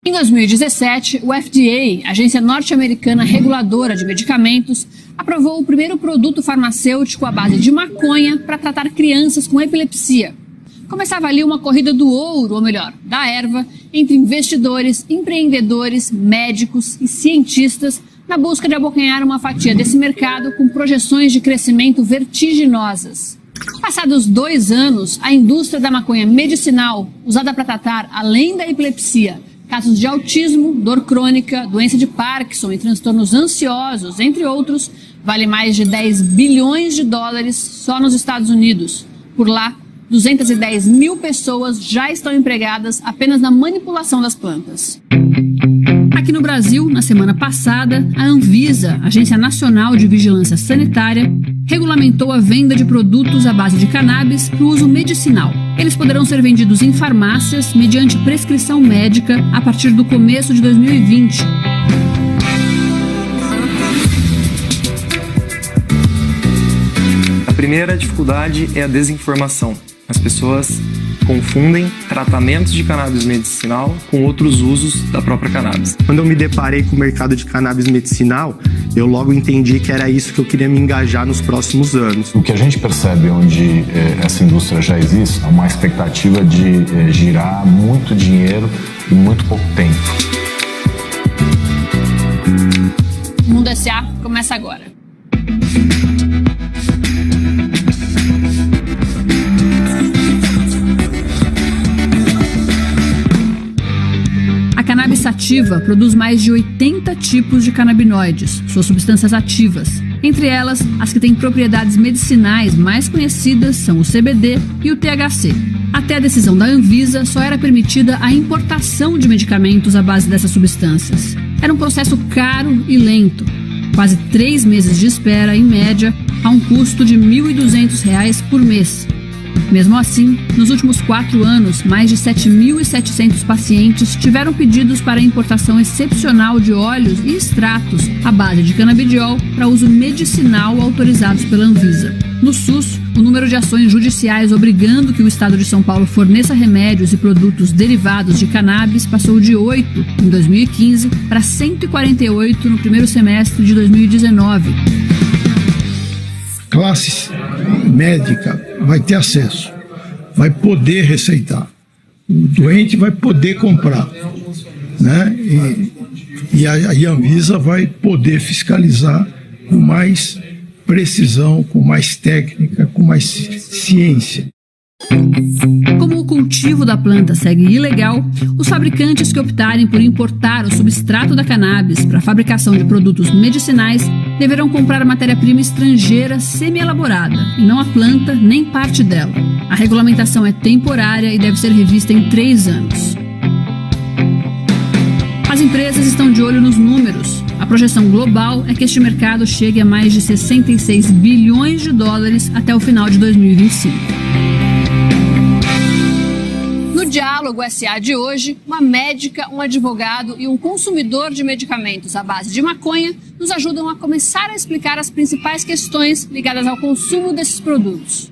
Em 2017, o FDA, agência norte-americana reguladora de medicamentos, aprovou o primeiro produto farmacêutico à base de maconha para tratar crianças com epilepsia. Começava ali uma corrida do ouro, ou melhor, da erva, entre investidores, empreendedores, médicos e cientistas na busca de abocanhar uma fatia desse mercado com projeções de crescimento vertiginosas. Passados 2 anos, a indústria da maconha medicinal, usada para tratar, além da epilepsia, casos de autismo, dor crônica, doença de Parkinson e transtornos ansiosos, entre outros, vale mais de 10 bilhões de dólares só nos Estados Unidos. Por lá, 210 mil pessoas já estão empregadas apenas na manipulação das plantas. Aqui no Brasil, na semana passada, a Anvisa, Agência Nacional de Vigilância Sanitária, regulamentou a venda de produtos à base de cannabis para o uso medicinal. Eles poderão ser vendidos em farmácias mediante prescrição médica a partir do começo de 2020. A primeira dificuldade é a desinformação. As pessoas confundem tratamentos de cannabis medicinal com outros usos da própria cannabis. Quando eu me deparei com o mercado de cannabis medicinal, eu logo entendi que era isso que eu queria me engajar nos próximos anos. O que a gente percebe onde essa indústria já existe é uma expectativa de girar muito dinheiro em muito pouco tempo. O Mundo S.A. começa agora. A cannabis sativa produz mais de 80 tipos de canabinoides, suas substâncias ativas. Entre elas, as que têm propriedades medicinais mais conhecidas são o CBD e o THC. Até a decisão da Anvisa, só era permitida a importação de medicamentos à base dessas substâncias. Era um processo caro e lento. Quase 3 meses de espera, em média, a um custo de R$ 1.200 por mês. Mesmo assim, nos últimos 4 anos, mais de 7.700 pacientes tiveram pedidos para a importação excepcional de óleos e extratos à base de canabidiol para uso medicinal autorizados pela Anvisa. No SUS, o número de ações judiciais obrigando que o Estado de São Paulo forneça remédios e produtos derivados de cannabis passou de 8 em 2015 para 148 no primeiro semestre de 2019. Classes médica vai ter acesso, vai poder receitar, o doente vai poder comprar, né? E a Anvisa vai poder fiscalizar com mais precisão, com mais técnica, com mais ciência. Como o cultivo da planta segue ilegal, os fabricantes que optarem por importar o substrato da cannabis para a fabricação de produtos medicinais deverão comprar matéria-prima estrangeira semi-elaborada, e não a planta nem parte dela. A regulamentação é temporária e deve ser revista em 3 anos. As empresas estão de olho nos números. A projeção global é que este mercado chegue a mais de 66 bilhões de dólares até o final de 2025. No Diálogo S.A. de hoje, uma médica, um advogado e um consumidor de medicamentos à base de maconha nos ajudam a começar a explicar as principais questões ligadas ao consumo desses produtos.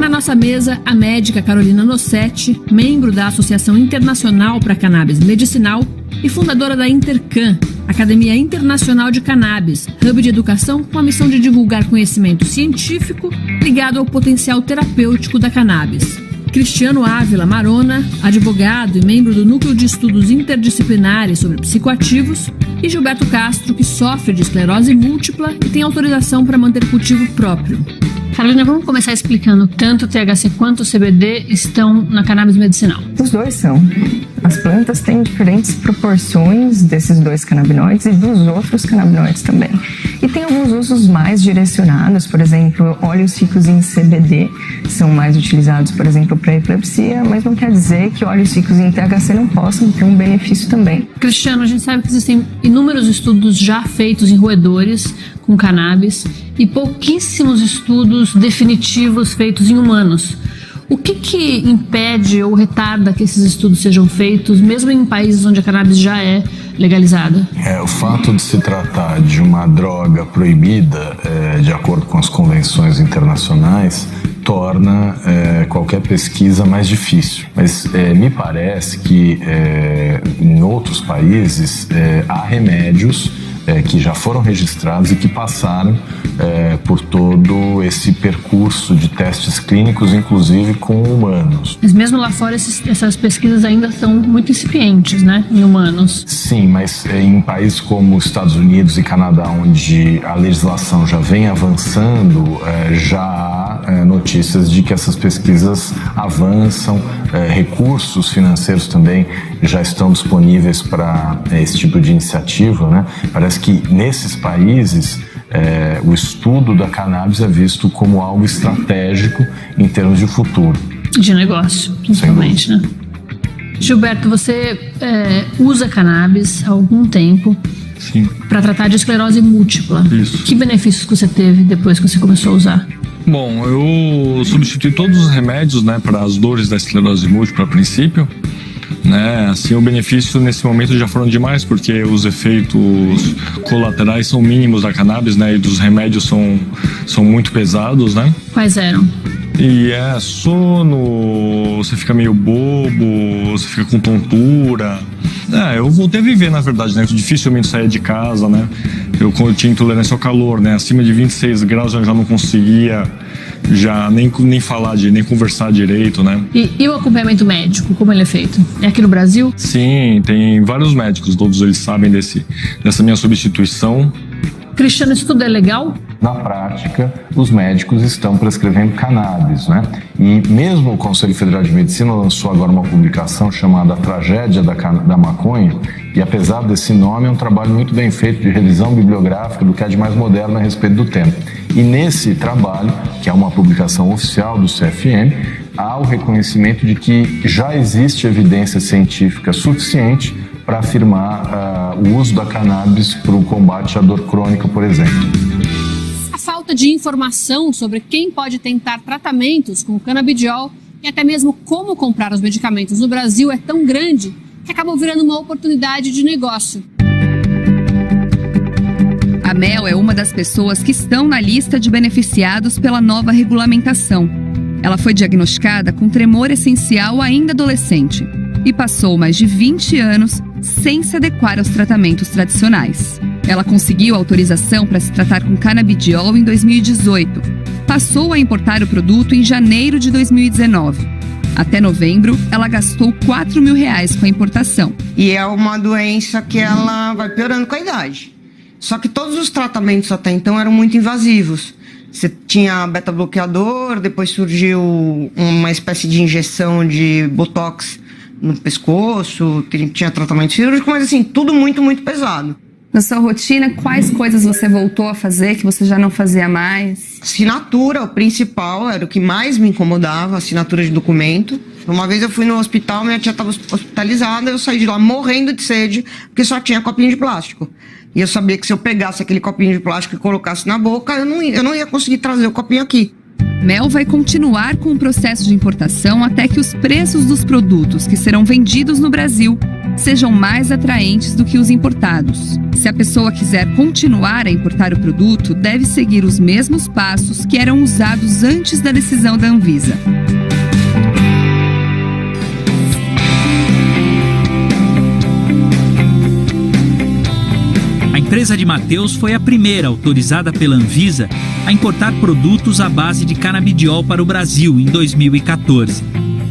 Na nossa mesa, a médica Carolina Nossetti, membro da Associação Internacional para Cannabis Medicinal e fundadora da Intercan, Academia Internacional de Cannabis, hub de educação com a missão de divulgar conhecimento científico ligado ao potencial terapêutico da cannabis. Cristiano Ávila Marona, advogado e membro do Núcleo de Estudos Interdisciplinares sobre Psicoativos, e Gilberto Castro, que sofre de esclerose múltipla e tem autorização para manter cultivo próprio. Carolina, vamos começar explicando tanto o THC quanto o CBD estão na cannabis medicinal. Os dois são. As plantas têm diferentes proporções desses 2 canabinoides e dos outros canabinoides também. E tem alguns usos mais direcionados, por exemplo, óleos ricos em CBD são mais utilizados, por exemplo, para epilepsia, mas não quer dizer que óleos ricos em THC não possam ter um benefício também. Cristiano, a gente sabe que existem inúmeros estudos já feitos em roedores com cannabis e pouquíssimos estudos definitivos feitos em humanos. O que impede ou retarda que esses estudos sejam feitos, mesmo em países onde a cannabis já é legalizada? O fato de se tratar de uma droga proibida, de acordo com as convenções internacionais, torna qualquer pesquisa mais difícil. Mas me parece que em outros países há remédios que já foram registrados e que passaram por todo esse percurso de testes clínicos, inclusive com humanos. Mas mesmo lá fora, essas pesquisas ainda são muito incipientes, né, em humanos. Sim, mas em países como os Estados Unidos e Canadá, onde a legislação já vem avançando, já há notícias de que essas pesquisas avançam, recursos financeiros também já estão disponíveis para esse tipo de iniciativa, né? Parece que nesses países o estudo da cannabis é visto como algo estratégico em termos de futuro. De negócio, principalmente, né? Gilberto, você usa cannabis há algum tempo para tratar de esclerose múltipla. Isso. Que benefícios que você teve depois que você começou a usar? Bom, eu substituí todos os remédios, né, para as dores da esclerose múltipla a princípio. Né? Assim, o benefício nesse momento já foram demais, porque os efeitos colaterais são mínimos da cannabis, né? E dos remédios são muito pesados, né? Quais eram? E sono, você fica meio bobo, você fica com tontura. Eu voltei a viver, na verdade, né? Dificilmente saía de casa, né? Eu tinha intolerância ao calor, né? Acima de 26 graus eu já não conseguia nem falar, nem conversar direito, né? E o acompanhamento médico, como ele é feito? É aqui no Brasil? Sim, tem vários médicos, todos eles sabem dessa minha substituição. Cristiano, isso tudo é legal? Na prática, os médicos estão prescrevendo cannabis, né? E mesmo o Conselho Federal de Medicina lançou agora uma publicação chamada A Tragédia da Maconha, e apesar desse nome, é um trabalho muito bem feito de revisão bibliográfica do que há de mais moderno a respeito do tema. E nesse trabalho, que é uma publicação oficial do CFM, há o reconhecimento de que já existe evidência científica suficiente para afirmar o uso da cannabis para o combate à dor crônica, por exemplo. A falta de informação sobre quem pode tentar tratamentos com canabidiol e até mesmo como comprar os medicamentos no Brasil é tão grande que acabam virando uma oportunidade de negócio. A Mel é uma das pessoas que estão na lista de beneficiados pela nova regulamentação. Ela foi diagnosticada com tremor essencial ainda adolescente e passou mais de 20 anos sem se adequar aos tratamentos tradicionais. Ela conseguiu autorização para se tratar com canabidiol em 2018. Passou a importar o produto em janeiro de 2019. Até novembro, ela gastou R$4 mil com a importação. E é uma doença que ela vai piorando com a idade. Só que todos os tratamentos até então eram muito invasivos. Você tinha beta-bloqueador, depois surgiu uma espécie de injeção de botox no pescoço, tinha tratamento cirúrgico, mas assim, tudo muito, muito pesado. Na sua rotina, quais coisas você voltou a fazer que você já não fazia mais? Assinatura, o principal, era o que mais me incomodava, assinatura de documento. Uma vez eu fui no hospital, minha tia estava hospitalizada, eu saí de lá morrendo de sede, porque só tinha copinho de plástico. E eu sabia que se eu pegasse aquele copinho de plástico e colocasse na boca, eu não ia conseguir trazer o copinho aqui. Mel vai continuar com o processo de importação até que os preços dos produtos que serão vendidos no Brasil sejam mais atraentes do que os importados. Se a pessoa quiser continuar a importar o produto, deve seguir os mesmos passos que eram usados antes da decisão da Anvisa. A empresa de Matheus foi a primeira autorizada pela Anvisa a importar produtos à base de canabidiol para o Brasil em 2014.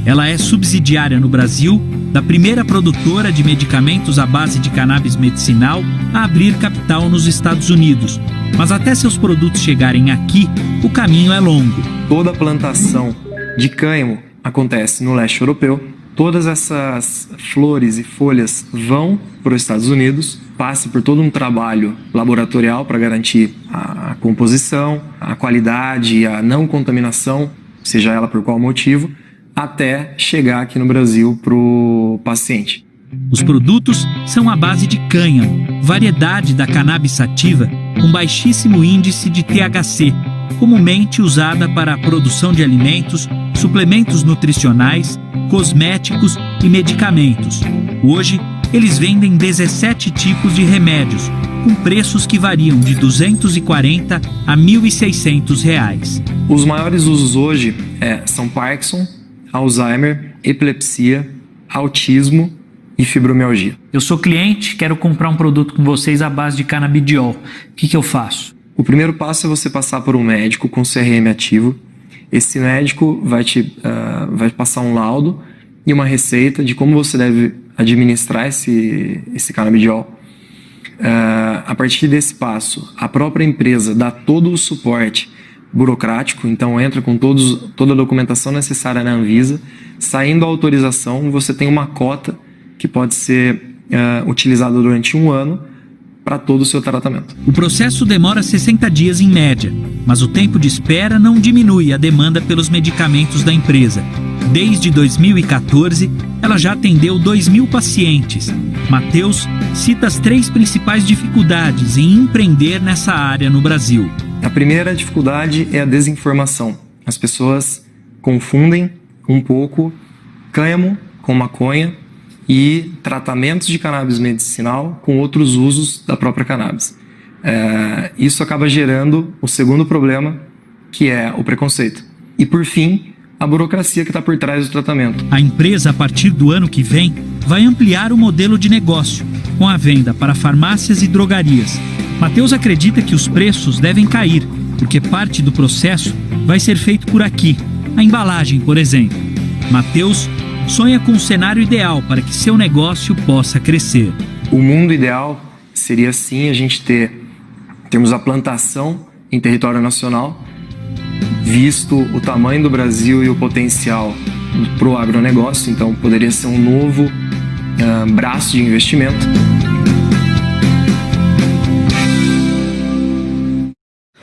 Ela é subsidiária no Brasil da primeira produtora de medicamentos à base de cannabis medicinal a abrir capital nos Estados Unidos. Mas até seus produtos chegarem aqui, o caminho é longo. Toda a plantação de cânhamo acontece no leste europeu. Todas essas flores e folhas vão para os Estados Unidos, passa por todo um trabalho laboratorial para garantir a composição, a qualidade, a não contaminação, seja ela por qual motivo, até chegar aqui no Brasil para o paciente. Os produtos são à base de cânhamo, variedade da cannabis sativa com baixíssimo índice de THC, comumente usada para a produção de alimentos, suplementos nutricionais, cosméticos e medicamentos. Hoje, eles vendem 17 tipos de remédios, com preços que variam de R$ 240 a R$ 1.600. Os maiores usos hoje são Parkinson, Alzheimer, epilepsia, autismo e fibromialgia. Eu sou cliente, quero comprar um produto com vocês à base de canabidiol. O que eu faço? O primeiro passo é você passar por um médico com CRM ativo. Esse médico vai passar um laudo e uma receita de como você deve administrar esse canabidiol. A partir desse passo, a própria empresa dá todo o suporte burocrático, então entra com toda a documentação necessária na Anvisa. Saindo a autorização, você tem uma cota que pode ser utilizada durante 1 ano para todo o seu tratamento. O processo demora 60 dias em média, mas o tempo de espera não diminui a demanda pelos medicamentos da empresa. Desde 2014, ela já atendeu 2.000 pacientes. Matheus cita as 3 principais dificuldades em empreender nessa área no Brasil. A primeira dificuldade é a desinformação. As pessoas confundem um pouco cânhamo com maconha e tratamentos de cannabis medicinal com outros usos da própria cannabis. Isso acaba gerando o segundo problema, que é o preconceito. E, por fim, a burocracia que está por trás do tratamento. A empresa, a partir do ano que vem, vai ampliar o modelo de negócio, com a venda para farmácias e drogarias. Matheus acredita que os preços devem cair, porque parte do processo vai ser feito por aqui, a embalagem, por exemplo. Matheus sonha com um cenário ideal para que seu negócio possa crescer. O mundo ideal seria, sim, a gente termos a plantação em território nacional, visto o tamanho do Brasil e o potencial para o agronegócio, então poderia ser um novo braço de investimento.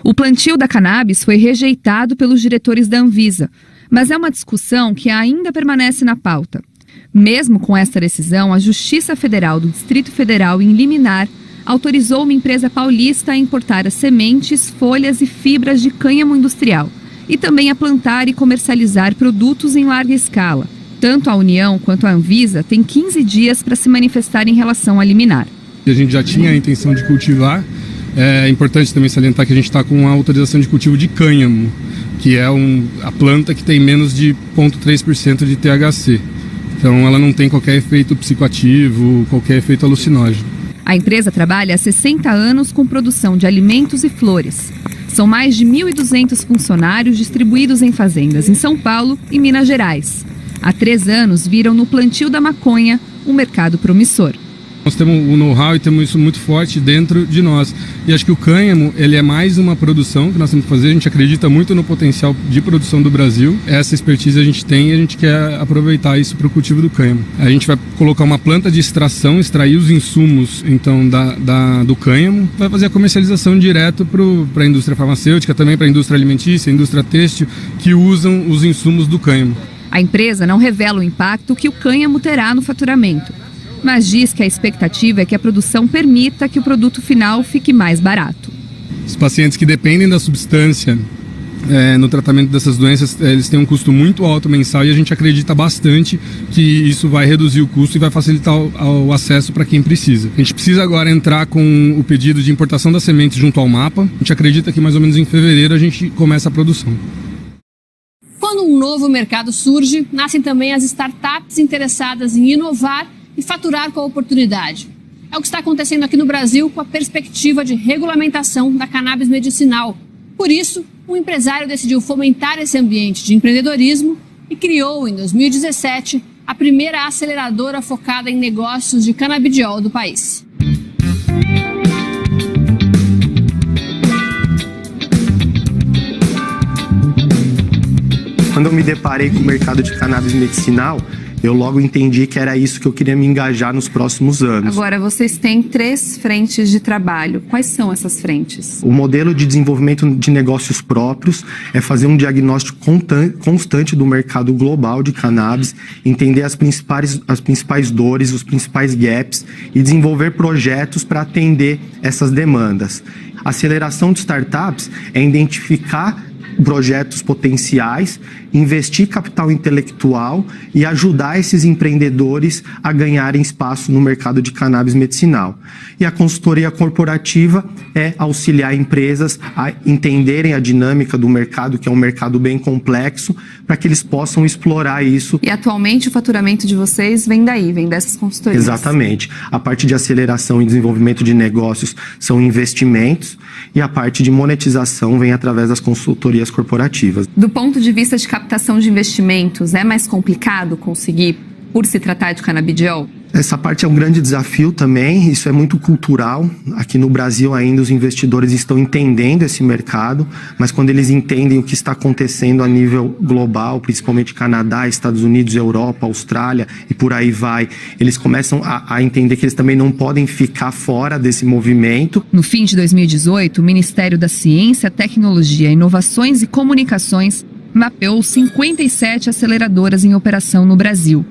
O plantio da cannabis foi rejeitado pelos diretores da Anvisa, mas é uma discussão que ainda permanece na pauta. Mesmo com esta decisão, a Justiça Federal do Distrito Federal, em liminar, autorizou uma empresa paulista a importar as sementes, folhas e fibras de cânhamo industrial e também a plantar e comercializar produtos em larga escala. Tanto a União quanto a Anvisa têm 15 dias para se manifestar em relação à liminar. A gente já tinha a intenção de cultivar. É importante também salientar que a gente está com a autorização de cultivo de cânhamo, que é a planta que tem menos de 0,3% de THC. Então ela não tem qualquer efeito psicoativo, qualquer efeito alucinógeno. A empresa trabalha há 60 anos com produção de alimentos e flores. São mais de 1.200 funcionários distribuídos em fazendas em São Paulo e Minas Gerais. Há 3 anos viram no plantio da maconha um mercado promissor. Nós temos o know-how e temos isso muito forte dentro de nós. E acho que o cânhamo, ele é mais uma produção que nós temos que fazer. A gente acredita muito no potencial de produção do Brasil. Essa expertise a gente tem e a gente quer aproveitar isso para o cultivo do cânhamo. A gente vai colocar uma planta de extração, extrair os insumos então do cânhamo, vai fazer a comercialização direto para a indústria farmacêutica, também para a indústria alimentícia, a indústria têxtil, que usam os insumos do cânhamo. A empresa não revela o impacto que o cânhamo terá no faturamento, mas diz que a expectativa é que a produção permita que o produto final fique mais barato. Os pacientes que dependem da substância no tratamento dessas doenças, eles têm um custo muito alto mensal e a gente acredita bastante que isso vai reduzir o custo e vai facilitar o acesso para quem precisa. A gente precisa agora entrar com o pedido de importação das sementes junto ao MAPA. A gente acredita que mais ou menos em fevereiro a gente começa a produção. Quando um novo mercado surge, nascem também as startups interessadas em inovar e faturar com a oportunidade. É o que está acontecendo aqui no Brasil com a perspectiva de regulamentação da cannabis medicinal. Por isso, um empresário decidiu fomentar esse ambiente de empreendedorismo e criou, em 2017, a primeira aceleradora focada em negócios de canabidiol do país. Quando eu me deparei com o mercado de cannabis medicinal, eu logo entendi que era isso que eu queria me engajar nos próximos anos. Agora, vocês têm 3 frentes de trabalho. Quais são essas frentes? O modelo de desenvolvimento de negócios próprios é fazer um diagnóstico constante do mercado global de cannabis, entender as principais dores, os principais gaps e desenvolver projetos para atender essas demandas. A aceleração de startups é identificar projetos potenciais, investir capital intelectual e ajudar esses empreendedores a ganharem espaço no mercado de cannabis medicinal. E a consultoria corporativa é auxiliar empresas a entenderem a dinâmica do mercado, que é um mercado bem complexo, para que eles possam explorar isso. E atualmente o faturamento de vocês vem daí, vem dessas consultorias? Exatamente. A parte de aceleração e desenvolvimento de negócios são investimentos e a parte de monetização vem através das consultorias corporativas. Do ponto de vista de captação de investimentos, é mais complicado conseguir por se tratar de canabidiol? Essa parte é um grande desafio também, isso é muito cultural. Aqui no Brasil ainda os investidores estão entendendo esse mercado, mas quando eles entendem o que está acontecendo a nível global, principalmente Canadá, Estados Unidos, Europa, Austrália e por aí vai, eles começam a entender que eles também não podem ficar fora desse movimento. No fim de 2018, o Ministério da Ciência, Tecnologia, Inovações e Comunicações mapeou 57 aceleradoras em operação no Brasil.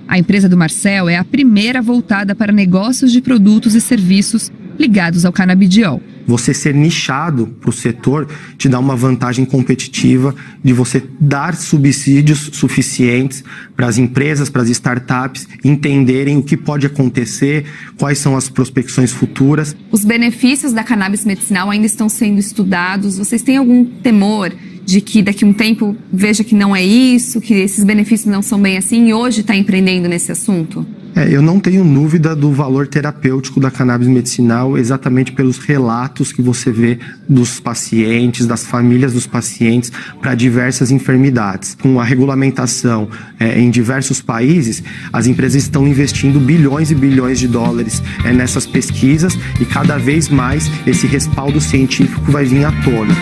A empresa do Marcel é a primeira voltada para negócios de produtos e serviços ligados ao canabidiol. Você ser nichado para o setor te dá uma vantagem competitiva de você dar subsídios suficientes para as empresas, para as startups entenderem o que pode acontecer, quais são as prospecções futuras. Os benefícios da cannabis medicinal ainda estão sendo estudados. Vocês têm algum temor de que daqui a um tempo veja que não é isso, que esses benefícios não são bem assim e hoje está empreendendo nesse assunto? Eu não tenho dúvida do valor terapêutico da cannabis medicinal exatamente pelos relatos que você vê dos pacientes, das famílias dos pacientes para diversas enfermidades. Com a regulamentação em diversos países, as empresas estão investindo bilhões e bilhões de dólares nessas pesquisas e cada vez mais esse respaldo científico vai vir à tona.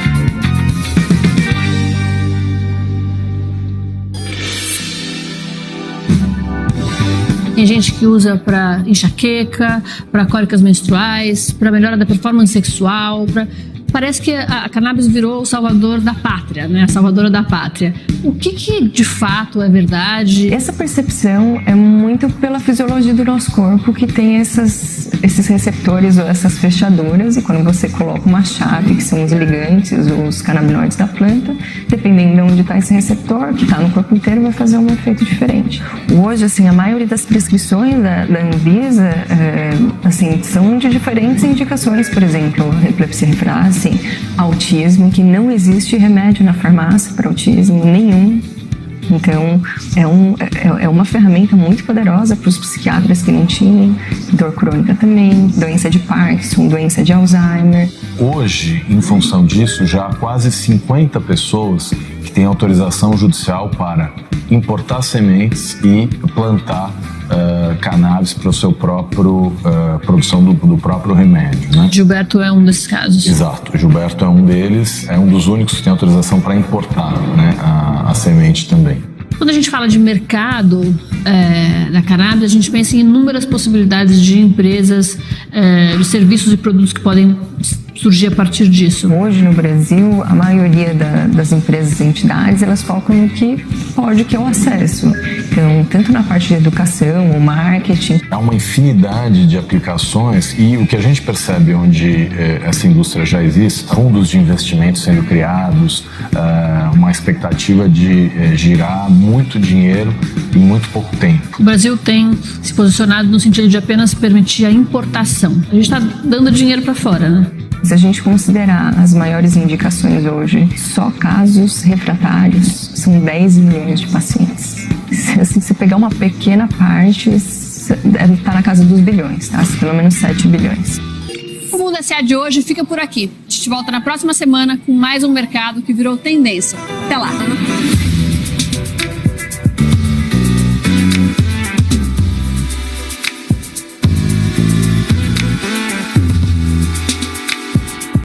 Tem gente que usa para enxaqueca, para cólicas menstruais, para melhora da performance sexual. Parece que a cannabis virou o salvador da pátria, né? A salvadora da pátria. O que de fato é verdade? Essa percepção é muito pela fisiologia do nosso corpo, que tem esses receptores ou essas fechaduras, e quando você coloca uma chave, que são os ligantes, os canabinoides da planta, dependendo de onde está esse receptor, que está no corpo inteiro, vai fazer um efeito diferente. Hoje, assim, a maioria das prescrições da Anvisa, são de diferentes indicações, por exemplo, epilepsia refratária, autismo, que não existe remédio na farmácia para autismo nenhum. Então, é uma ferramenta muito poderosa para os psiquiatras que não tinham, dor crônica também, doença de Parkinson, doença de Alzheimer. Hoje, em função disso, já há quase 50 pessoas que têm autorização judicial para importar sementes e plantar cannabis para o seu próprio produção do próprio remédio, né? Gilberto é um desses casos. Exato, Gilberto é um deles, é um dos únicos que tem autorização para importar, né, a semente também. Quando a gente fala de mercado da cannabis, a gente pensa em inúmeras possibilidades de empresas, de serviços e produtos que podem surgir a partir disso. Hoje no Brasil, a maioria das empresas e entidades, elas focam no que pode, que é o acesso. Então, tanto na parte de educação, o marketing. Há uma infinidade de aplicações e o que a gente percebe onde essa indústria já existe, fundos de investimentos sendo criados, uma expectativa de girar muito dinheiro em muito pouco tempo. O Brasil tem se posicionado no sentido de apenas permitir a importação. A gente está dando dinheiro para fora, né? Se a gente considerar as maiores indicações hoje, só casos refratários, são 10 milhões de pacientes. Se você pegar uma pequena parte, está na casa dos bilhões, tá? Pelo menos 7 bilhões. O Mundo SA de hoje fica por aqui. A gente volta na próxima semana com mais um mercado que virou tendência. Até lá!